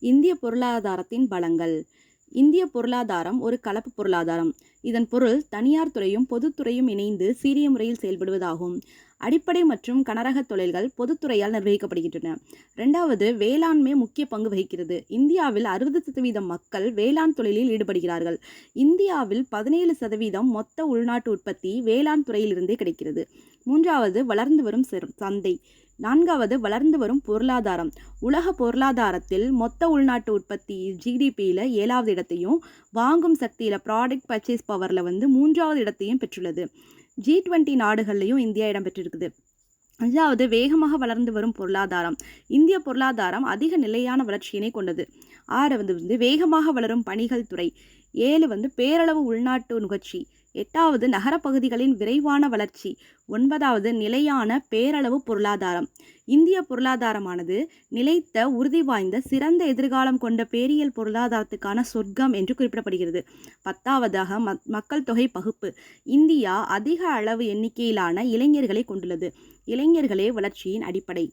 இந்திய பொருளாதாரத்தின் பலங்கள். இந்திய பொருளாதாரம் ஒரு கலப்பு பொருளாதாரம். இதன் பொருள் தனியார் துறையும் பொதுத்துறையும் இணைந்து சீரிய முறையில் செயல்படுவதாகும். அடிப்படை மற்றும் கனரக தொழில்கள் பொதுத்துறையால் நிர்வகிக்கப்படுகின்றன. 2வது, வேளாண்மை முக்கிய பங்கு வகிக்கிறது. இந்தியாவில் 60% மக்கள் வேளாண் தொழிலில் ஈடுபடுகிறார்கள். இந்தியாவில் 17% மொத்த உள்நாட்டு உற்பத்தி வேளாண் துறையிலிருந்தே கிடைக்கிறது. 3வது, வளர்ந்து வரும் சந்தை. 4வது, வளர்ந்து வரும் பொருளாதாரம். உலக பொருளாதாரத்தில் மொத்த உள்நாட்டு உற்பத்தி ஜிடிபியில் 7வது இடத்தையும், வாங்கும் சக்தியில் ப்ராடக்ட் பர்ச்சேஸ் பவரில் 3வது இடத்தையும் பெற்றுள்ளது. G20 நாடுகள்லையும் India இடம்பெற்றிருக்குது. 5வது, வேகமாக வளர்ந்து வரும் பொருளாதாரம். இந்திய பொருளாதாரம் அதிக நிலையான வளர்ச்சியினை கொண்டது. 6வது, வேகமாக வளரும் பணிகள் துறை. 7 பேரளவு உள்நாட்டு நுகர்ச்சி. 8வது, நகரப்பகுதிகளின் விரைவான வளர்ச்சி. 9வது, நிலையான பேரளவு பொருளாதாரம். இந்திய பொருளாதாரமானது நிலைத்த, உறுதி வாய்ந்த, சிறந்த எதிர்காலம் கொண்ட பேரியல் பொருளாதாரத்துக்கான சொர்க்கம் என்று குறிப்பிடப்படுகிறது. 10வதாக, மக்கள் தொகை பகுப்பு. இந்தியா அதிக அளவு எண்ணிக்கையிலான இளைஞர்களை கொண்டுள்ளது. இளைஞர்களே வளர்ச்சியின் அடிப்படை.